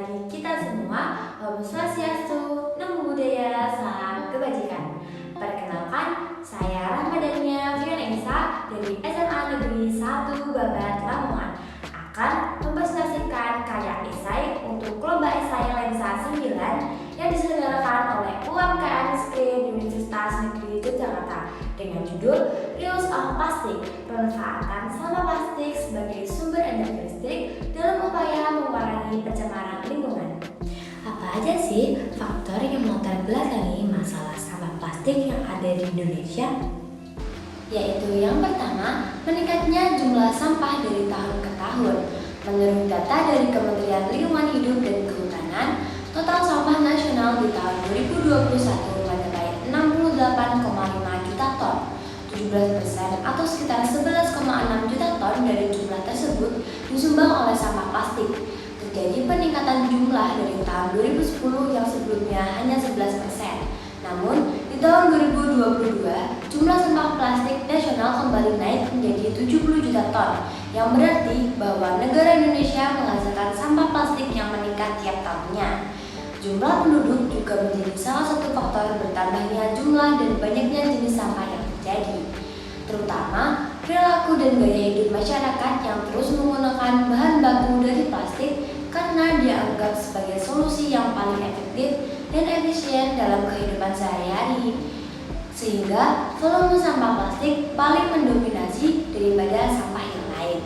bagi kita semua. Om Swastiastu, Namo Buddhaya, Salam Kebajikan. Perkenalkan, saya Rahmadania Fiona Isa dari SMA Negeri 1 Babat Lamongan akan mempresentasikan karya esai untuk lomba esai Lensa 9 yang diselenggarakan oleh UMKM Screen Universitas Negeri Yogyakarta dengan judul Reuse of Plastic, pemanfaatan sampah plastik sebagai sumber energi listrik dalam upaya mengurangi pencemaran lingkungan. Apa aja sih faktor yang melatar belakangi masalah sampah plastik yang ada di Indonesia? Yaitu yang pertama, meningkatnya jumlah sampah dari tahun ke tahun. Menurut data dari Kementerian Lingkungan Hidup dan Kehutanan, total sampah nasional di tahun 2021 mencapai 68,5 juta ton. 17% atau sekitar 11,6 juta ton dari jumlah tersebut disumbang oleh sampah plastik. Terjadi peningkatan jumlah dari tahun 2010 yang sebelumnya hanya 11%. Namun, di tahun 2022, jumlah sampah plastik nasional kembali naik menjadi 70 juta ton, yang berarti bahwa negara Indonesia menghasilkan sampah plastik yang meningkat tiap tahunnya. Jumlah penduduk juga menjadi salah satu faktor bertambahnya jumlah dan banyaknya jenis sampah yang terjadi, terutama perilaku dan gaya hidup masyarakat yang terus menggunakan bahan baku dari plastik karena dianggap sebagai solusi yang paling efektif dan efisien dalam kehidupan sehari-hari, sehingga volume sampah plastik paling mendominasi daripada sampah yang lain.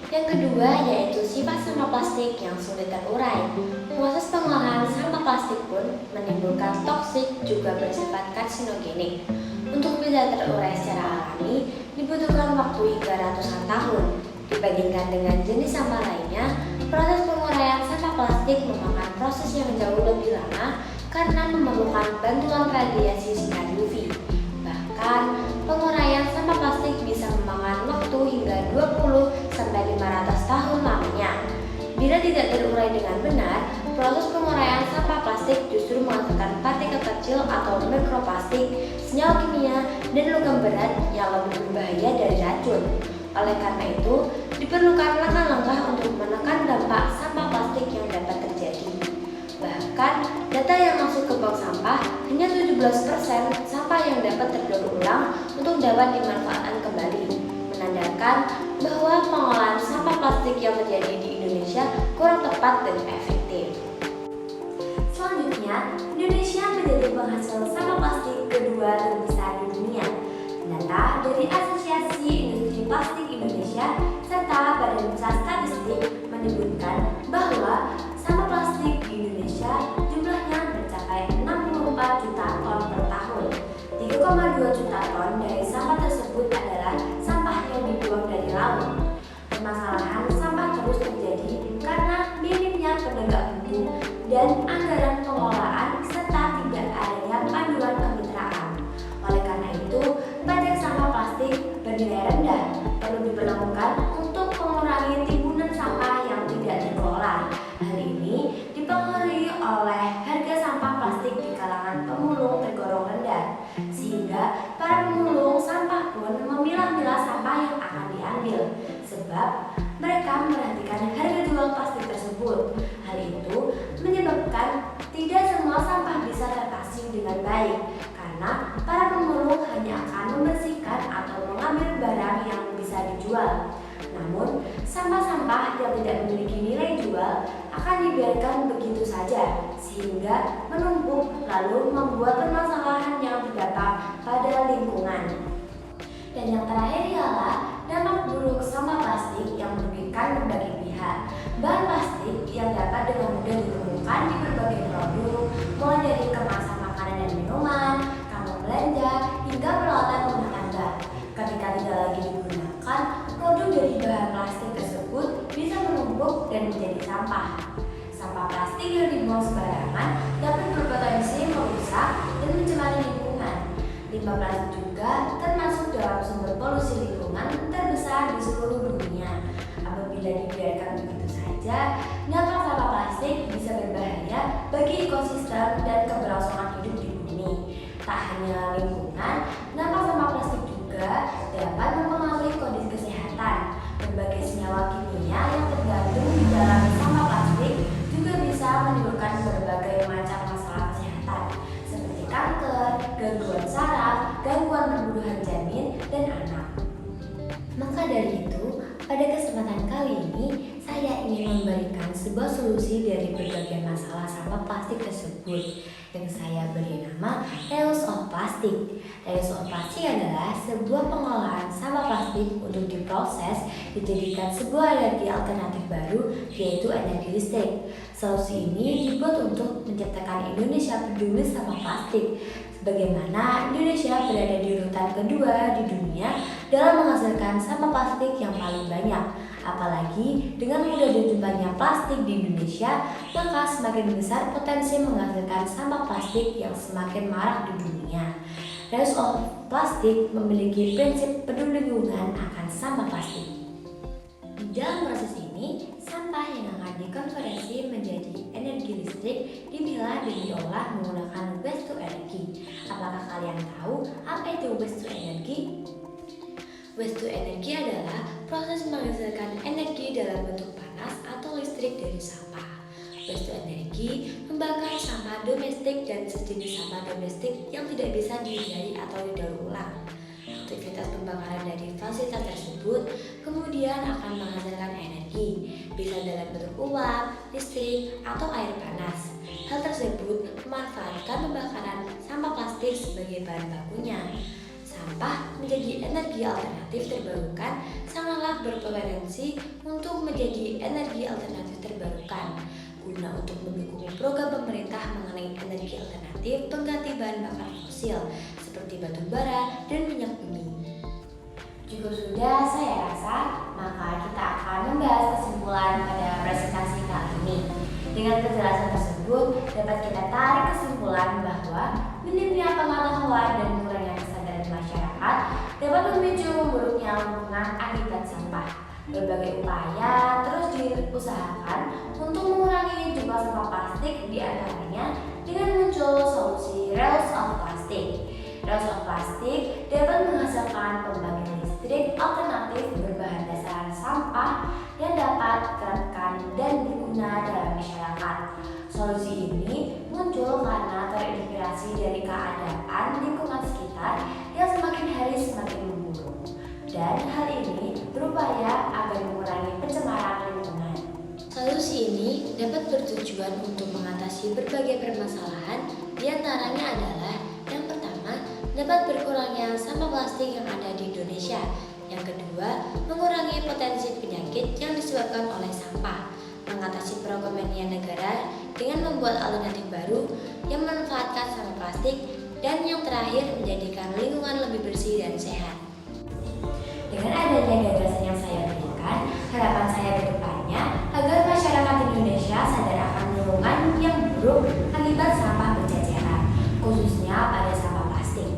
Yang kedua yaitu sifat sampah plastik yang sulit terurai. Proses pengolahan sampah plastik pun menimbulkan toksik juga bersifat karsinogenik. Untuk bisa terurai secara alami dibutuhkan waktu hingga ratusan tahun. Dibandingkan dengan jenis sampah lainnya, proses penguraian sampah plastik memakan proses yang jauh lebih lama karena memerlukan bantuan radiasi sinar UV. Bahkan, penguraian sampah plastik bisa memakan waktu hingga 20-500 tahun lamanya. Bila tidak terurai dengan benar, proses penguraian sampah plastik justru menghasilkan partikel kecil atau mikroplastik, senyawa kimia, dan logam berat yang lebih berbahaya dari racun. Oleh karena itu, diperlukan langkah-langkah untuk menekan dampak sampah plastik yang dapat terjadi. Bahkan, data yang masuk ke bank sampah hanya 17% sampah yang dapat terdaur ulang untuk dapat dimanfaatkan kembali, menandakan bahwa pengolahan sampah plastik yang terjadi di Indonesia kurang tepat dan efektif. Selanjutnya, Indonesia menjadi penghasil sampah plastik kedua terbesar di dunia. Data dari Asosiasi Industri Plastik Indonesia serta Badan Pusat Statistik menyebutkan bahwa sampah plastik di Indonesia jumlahnya mencapai 64 juta ton per tahun. 3,2 juta ton dari sampah tersebut adalah sampah yang dibuang dari laut. Permasalahan sampah terus terjadi karena minimnya penegak hukum dan anggaran pengelolaan serta tidak adanya panduan kemitraan. Oleh karena itu, pajak sampah plastik bernilai rendah perlu diberlakukan untuk mengurangi timbunan sampah yang tidak dikelola. Hal ini dipengaruhi oleh harga sampah plastik di kalangan pemulung tergolong rendah, sehingga para pemulung sampah pun memilah-milah sampah yang akan diambil, sebab mereka memperhatikan harga jual plastik tersebut. Hal itu menyebabkan tidak semua sampah bisa terkasih dengan baik, karena para pemulung hanya akan membersihkan atau mengambil barang yang bisa dijual. Namun, sampah-sampah yang tidak memiliki nilai jual akan dibiarkan begitu saja, sehingga menumpuk lalu membuat permasalahan yang berdampak pada lingkungan. Dan yang terakhir ialah dampak buruk sampah plastik yang merugikan berbagai pihak. Bahan plastik yang dapat dengan mudah ditemukan di berbagai produk, mulai dari kemasan makanan dan minuman, kantong belanja, hingga peralatan rumah tangga. Ketika tidak lagi digunakan, produk dari bahan plastik tersebut bisa menumpuk dan menjadi sampah. Sampah plastik yang dibuang sembarangan dapat berpotensi merusak dan mencemari lingkungan. Limbah plastik juga termasuk dalam sumber polusi lingkungan terbesar di seluruh dunia. Apabila dibiarkan begitu saja, dampak sampah plastik bisa berbahaya bagi ekosistem dan keberlangsungan hidup di bumi. Tak hanya lingkungan, dampak sampah plastik juga dapat mempengaruhi kondisi kesehatan. Berbagai senyawa kimia yang tergandung di dalam sampah plastik juga sebuah solusi dari berbagai masalah sampah plastik tersebut yang saya beri nama Reuse of Plastic. Reuse of Plastic adalah sebuah pengolahan sampah plastik untuk diproses dijadikan sebuah energi alternatif baru, yaitu energi listrik. Solusi ini dibuat untuk menciptakan Indonesia peduli sama plastik, sebagaimana Indonesia berada di urutan kedua di dunia dalam menghasilkan sampah plastik yang paling banyak. Apalagi dengan mudah dijumpai plastik di Indonesia, maka semakin besar potensi menghasilkan sampah plastik yang semakin marak di dunia. Reuse of Plastic memiliki prinsip peduli lingkungan akan sampah plastik. Di dalam proses ini, sampah yang akan dikonversi menjadi energi listrik dipilah dan diolah menggunakan waste to energy. Apakah kalian tahu apa itu waste to energy? Waste to energy adalah proses menghasilkan energi dalam bentuk panas atau listrik dari sampah. Waste to energy membakar sampah domestik dan sejenis sampah domestik yang tidak bisa dihindari atau didaur ulang. Aktivitas pembakaran dari fasilitas tersebut kemudian akan menghasilkan energi, bisa dalam bentuk uap, listrik, atau air panas. Hal tersebut memanfaatkan pembakaran sampah plastik sebagai bahan bakunya. Sampah menjadi energi alternatif terbarukan sangatlah berpotensi untuk menjadi energi alternatif terbarukan. Guna untuk mendukung program pemerintah mengenai energi alternatif pengganti bahan bakar fosil seperti batu bara dan minyak bumi. Cukup sudah saya rasa, maka kita akan membahas kesimpulan pada presentasi kali ini. Dengan penjelasan tersebut dapat kita tarik kesimpulan bahwa minimnya pengetahuan dan kurangnya kesadaran masyarakat dapat memicu memburuknya lingkungan akibat sampah. Berbagai upaya terus diusahakan untuk mengurangi jumlah sampah plastik, diantaranya dengan muncul solusi Reuse of Plastic. Reuse of Plastic dapat menghasilkan pembangkit listrik alternatif berbahan dasar sampah yang dapat diterapkan dan berguna dalam masyarakat. Solusi ini muncul karena terinspirasi dari keadaan lingkungan sekitar yang semakin hari semakin memburuk, dan hal ini berupaya agar mengurangi pencemaran lingkungan. Solusi ini dapat bertujuan untuk mengatasi berbagai permasalahan, diantaranya adalah yang pertama, dapat berkurangnya sampah plastik yang ada di Indonesia. Yang kedua, mengurangi potensi penyakit yang disebabkan oleh sampah, mengatasi perekonomian negara dengan membuat alternatif baru yang memanfaatkan sampah plastik, dan yang terakhir menjadikan lingkungan lebih bersih dan sehat. Dengan adanya gagasan yang saya berikan, harapan saya ke depannya agar masyarakat Indonesia sadar akan lingkungan yang buruk akibat sampah berceceran, khususnya pada sampah plastik.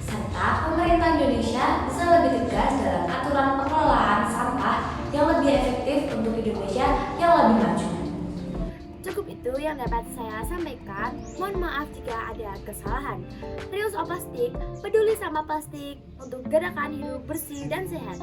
Serta pemerintah Indonesia bisa lebih tegas dalam aturan pengelolaan sampah yang lebih efektif untuk Indonesia yang lebih maju. Cukup itu yang dapat saya sampaikan. Mohon maaf jika ada kesalahan. Reuse of Plastic, peduli sama plastik untuk gerakan hidup bersih dan sehat.